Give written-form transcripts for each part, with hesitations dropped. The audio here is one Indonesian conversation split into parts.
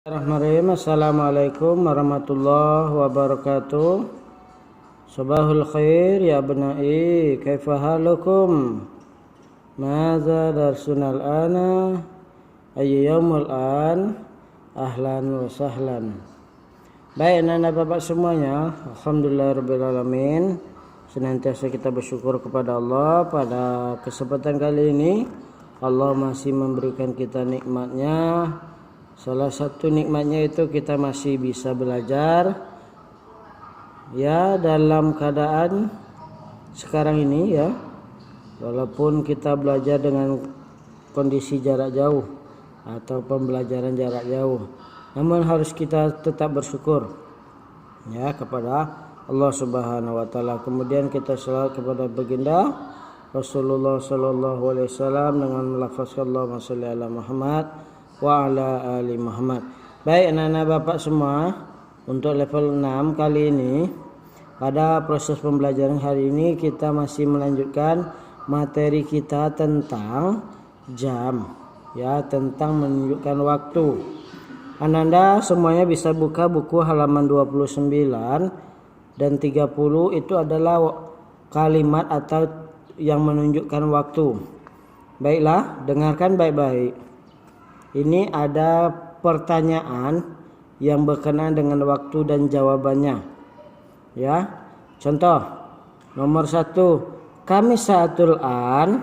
Bismillahirrahmanirrahim. Assalamualaikum warahmatullahi wabarakatuh. Sabahul khair ya abnai, kaifa halukum? Madza darsunal ana? Ayyu yaumul an? Ahlan wa sahlan. Baik anak-anak bapak semuanya, alhamdulillahirabbil alamin. Senantiasa kita bersyukur kepada Allah. Pada kesempatan kali ini Allah masih memberikan kita nikmatnya. Salah satu nikmatnya itu kita masih bisa belajar ya dalam keadaan sekarang ini ya, walaupun kita belajar dengan kondisi jarak jauh atau pembelajaran jarak jauh, namun harus kita tetap bersyukur ya kepada Allah Subhanahu wa taala. Kemudian kita selawat kepada baginda Rasulullah sallallahu alaihi wasallam dengan melafazkan Allahumma shalli ala Muhammad wa ala ali Muhammad. Baik anak-anak bapak semua, untuk level 6 kali ini pada proses pembelajaran hari ini kita masih melanjutkan materi kita tentang jam ya, tentang menunjukkan waktu. Anda semuanya bisa buka buku halaman 29 dan 30, itu adalah kalimat atau yang menunjukkan waktu. Baiklah, dengarkan baik-baik. Ini ada pertanyaan yang berkenaan dengan waktu dan jawabannya. Ya, contoh nomor 1, kami sa'atul an,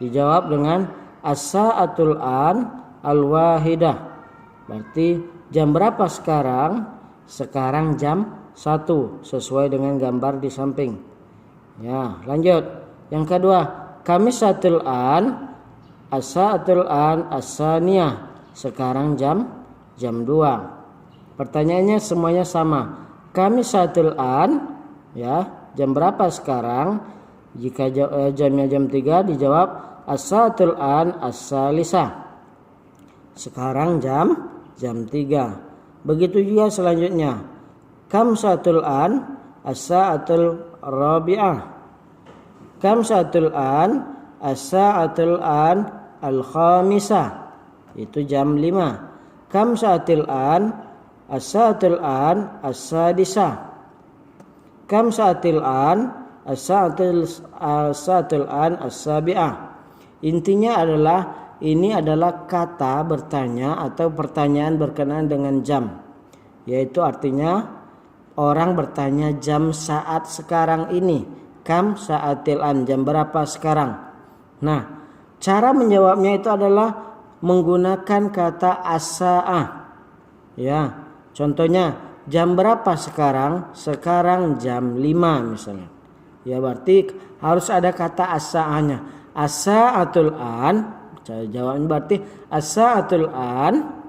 dijawab dengan as-sa'atul an al-wahidah. Berarti jam berapa sekarang? Sekarang jam 1 sesuai dengan gambar di samping. Ya, lanjut. Yang kedua, kami sa'atul an as-sa'atul an as-saniyah, sekarang jam 2. Pertanyaannya semuanya sama. Kami sa'atul an ya, jam berapa sekarang? Jika jamnya jam 3 dijawab as-sa'atul an as-salisah, sekarang jam 3. Begitu juga selanjutnya. Kam sa'atul an as-sa'atul rabi'ah. Kam sa'atul an as-sa'atul an al-khamisah, itu jam 5. Kam sa'atil an as-sa'atul an as-sadisah. Kam sa'atil an as-sa'atul an as-sabi'ah. Intinya adalah ini adalah kata bertanya atau pertanyaan berkenaan dengan jam, yaitu artinya orang bertanya jam saat sekarang ini. Kam sa'atil an, jam berapa sekarang? Nah, cara menjawabnya itu adalah menggunakan kata as-sa'ah. Ya, contohnya jam berapa sekarang? Sekarang jam 5 misalnya. Ya, berarti harus ada kata as-sa'ahnya. As-sa'atul an, cara jawabnya berarti as-sa'atul an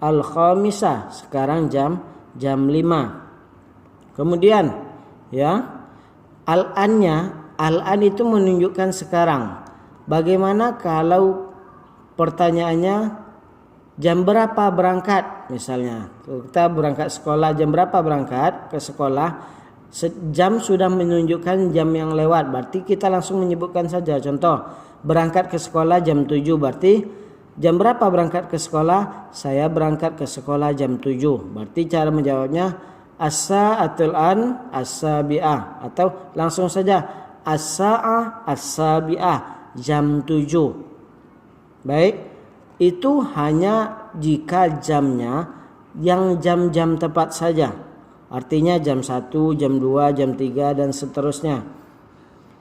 al-khamisah, sekarang jam 5. Kemudian ya, al-an itu menunjukkan sekarang. Bagaimana kalau pertanyaannya jam berapa berangkat? Misalnya kita berangkat sekolah, jam berapa berangkat ke sekolah? Jam sudah menunjukkan jam yang lewat, berarti kita langsung menyebutkan saja. Contoh, berangkat ke sekolah jam 7, berarti jam berapa berangkat ke sekolah? Saya berangkat ke sekolah jam 7. Berarti cara menjawabnya as-sa'atul an as-sabi'ah, atau langsung saja as-sa'ah as-sabi'ah, jam 7. Baik, itu hanya jika jamnya yang jam-jam tepat saja. Artinya jam 1, jam 2, jam 3 dan seterusnya.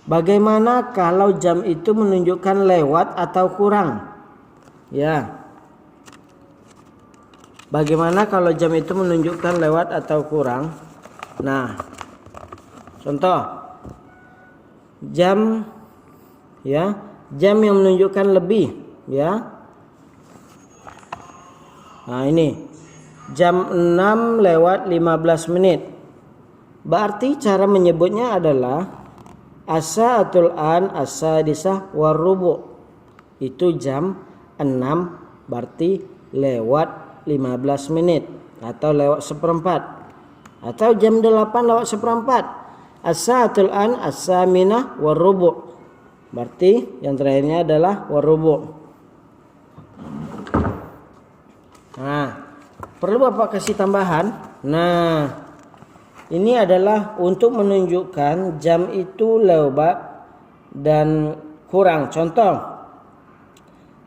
Bagaimana kalau jam itu menunjukkan lewat atau kurang? Ya. Bagaimana kalau jam itu menunjukkan lewat atau kurang? Nah, contoh jam ya, jam yang menunjukkan lebih ya. Nah, ini jam 6 lewat 15 menit. Berarti cara menyebutnya adalah as-sa'atul an as-sadisah warubu'. Itu jam 6 berarti lewat 15 menit atau lewat seperempat, atau jam 8 lewat seperempat. As-sa'atul an as-saminah warubu'. Berarti yang terakhirnya adalah warubu'. Nah, perlu Bapak kasih tambahan. Nah, ini adalah untuk menunjukkan jam itu lewat dan kurang. Contoh,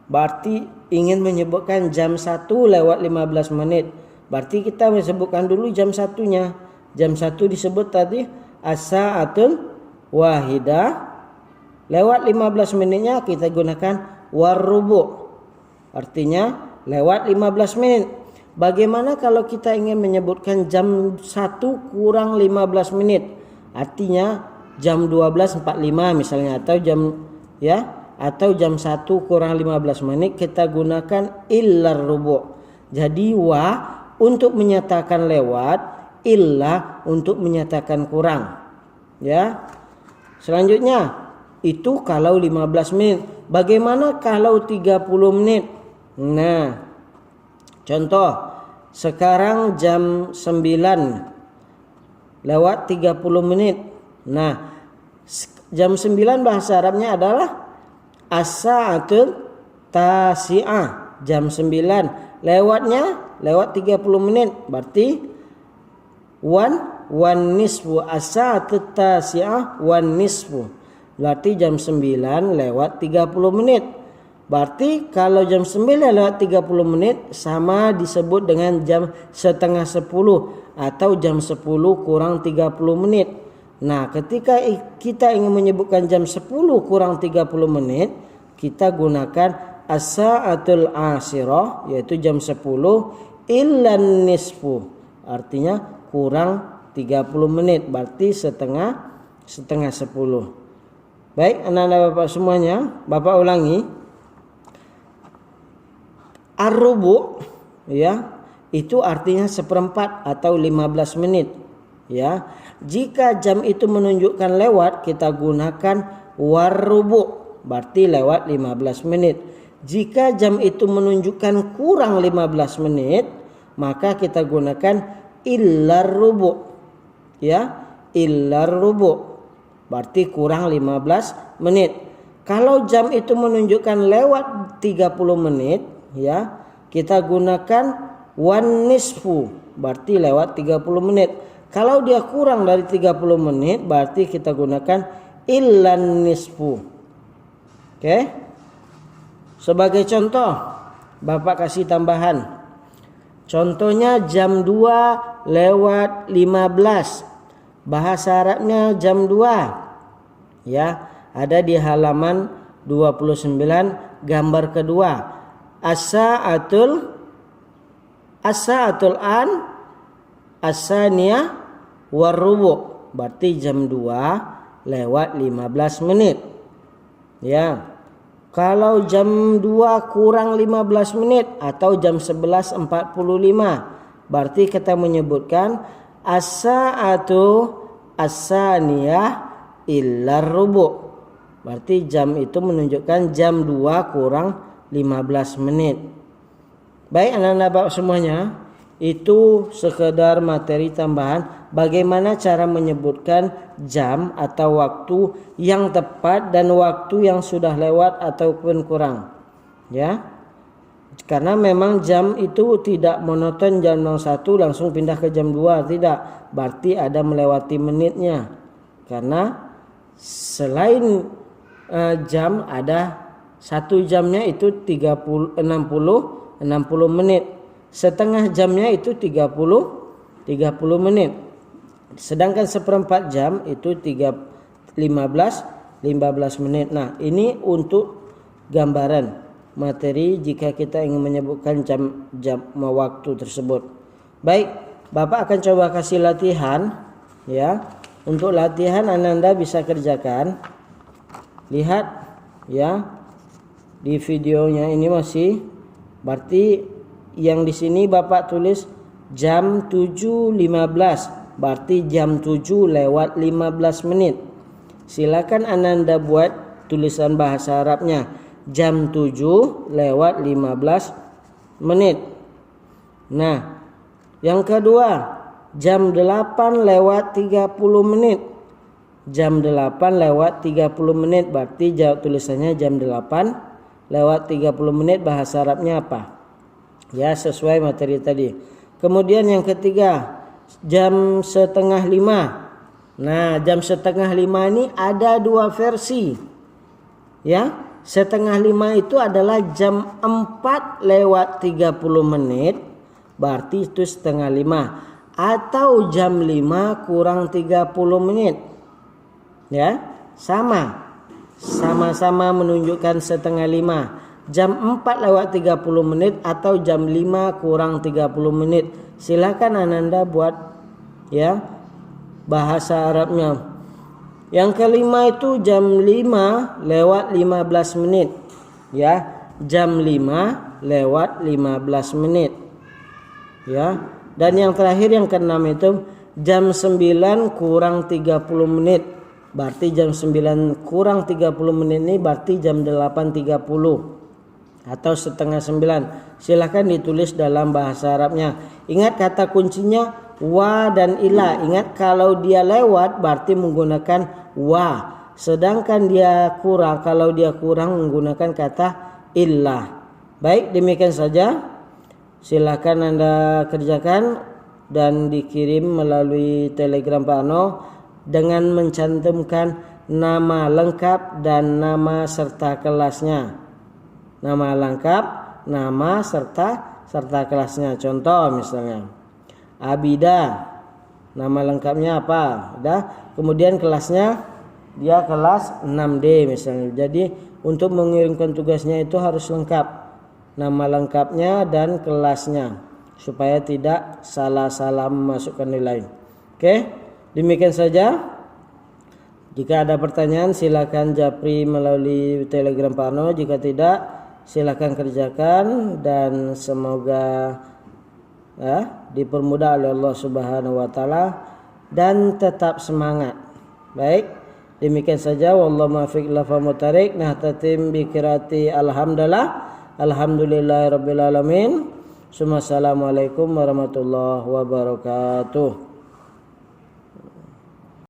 berarti ingin menyebutkan jam 1 lewat 15 menit. Berarti kita menyebutkan dulu jam 1-nya. Jam 1 disebut tadi as-sa'atul wahidah. Lewat 15 menitnya kita gunakan warrubu. Artinya lewat 15 menit. Bagaimana kalau kita ingin menyebutkan jam 1 kurang 15 menit? Artinya jam 12.45 misalnya, atau jam 1 kurang 15 menit, kita gunakan illar rubu. Jadi wa untuk menyatakan lewat, illa untuk menyatakan kurang. Ya. Selanjutnya itu kalau 15 menit. Bagaimana kalau 30 menit? Nah, contoh, sekarang jam 9 lewat 30 menit. Nah, jam 9 bahasa Arabnya adalah as-sa'atul tasi'ah. Jam 9 lewat 30 menit. Berarti wan nisfu, as-sa'atul tasi'ah wan nisfu. Berarti jam 9 lewat 30 menit. Berarti kalau jam 9 lewat 30 menit sama disebut dengan jam setengah 10 atau jam 10 kurang 30 menit. Nah, ketika kita ingin menyebutkan jam 10 kurang 30 menit, kita gunakan as-sa'atul ashirah, yaitu jam 10 illan nisfu. Artinya kurang 30 menit, berarti setengah 10. Baik, anak-anak Bapak semuanya, Bapak ulangi. Ar-rubu, ya, itu artinya seperempat atau 15 menit. Ya, jika jam itu menunjukkan lewat, kita gunakan warrubu, berarti lewat 15 menit. Jika jam itu menunjukkan kurang 15 menit, maka kita gunakan illar rubu. Ya, illar rubu, berarti kurang 15 menit. Kalau jam itu menunjukkan lewat 30 menit, ya, kita gunakan wan nisfu, berarti lewat 30 menit. Kalau dia kurang dari 30 menit, berarti kita gunakan illan nisfu. Oke. Sebagai contoh, Bapak kasih tambahan. Contohnya jam 2 lewat 15. Bahasa Arabnya jam 2. Ya, ada di halaman 29 gambar kedua. As-sa'atul an as-saniyah warrubu, berarti jam 2 lewat 15 menit. Ya. Kalau jam 2 kurang 15 menit atau jam 11.45, berarti kita menyebutkan as-sa'atu as-saniyah illar rubu. Berarti jam itu menunjukkan jam 2 kurang 15 menit. Baik anak-anak Bapak semuanya, itu sekedar materi tambahan bagaimana cara menyebutkan jam atau waktu yang tepat dan waktu yang sudah lewat ataupun kurang. Ya. Karena memang jam itu tidak monoton jam 01 langsung pindah ke jam 2, tidak. Berarti ada melewati menitnya. Karena selain jam ada satu jamnya itu 60 menit. Setengah jamnya itu 30 menit. Sedangkan seperempat jam itu 15 menit. Nah, ini untuk gambaran materi jika kita ingin menyebutkan jam waktu tersebut. Baik, Bapak akan coba kasih latihan, ya. Untuk latihan Anda bisa kerjakan. Lihat, ya. Di videonya ini masih, berarti yang di sini Bapak tulis jam 7.15, berarti jam 7 lewat 15 menit. Silakan Anda buat tulisan bahasa Arabnya jam 7 lewat 15 menit. Nah, yang kedua jam 8 lewat 30 menit. Jam 8 lewat 30 menit, berarti tulisannya jam 8 lewat 30 menit, bahasa Arabnya apa? Ya, sesuai materi tadi. Kemudian yang ketiga, jam 4:30. Nah, jam 4:30 ini ada dua versi. Ya, 4:30 itu adalah jam 4:30, berarti itu 4:30, atau jam 5 kurang 30 menit. Ya, sama-sama menunjukkan 4:30. Jam 4:30 atau jam 5 kurang 30 menit. Silakan Ananda buat ya bahasa Arabnya. Yang kelima itu jam 5:15. Ya, jam 5:15. Ya. Dan yang terakhir yang keenam itu jam 9 kurang 30 menit. Berarti jam 9 kurang 30 menit ini berarti jam 8:30 atau 8:30. Silahkan ditulis dalam bahasa Arabnya. Ingat kata kuncinya wa dan ila. Ingat kalau dia lewat berarti menggunakan wa. Sedangkan kalau dia kurang menggunakan kata illa. Baik, demikian saja. Silahkan Anda kerjakan dan dikirim melalui Telegram Pak Ano dengan mencantumkan nama lengkap dan nama serta kelasnya. Nama lengkap, nama serta kelasnya. Contoh misalnya Abida, nama lengkapnya apa? Kemudian kelasnya dia kelas 6D misalnya. Jadi untuk mengirimkan tugasnya itu harus lengkap, nama lengkapnya dan kelasnya, supaya tidak salah-salah memasukkan nilai. Oke, demikian saja. Jika ada pertanyaan silakan japri melalui Telegram Pak Ano. Jika tidak, silakan kerjakan dan semoga dipermudah oleh Allah Subhanahu wa taala dan tetap semangat. Baik, demikian saja. Wallahu muwaffiq ila aqwamit. Nahtatim bi qiraati alhamdulillah. Alhamdulillahirabbil alamin. Assalamualaikum warahmatullahi wabarakatuh.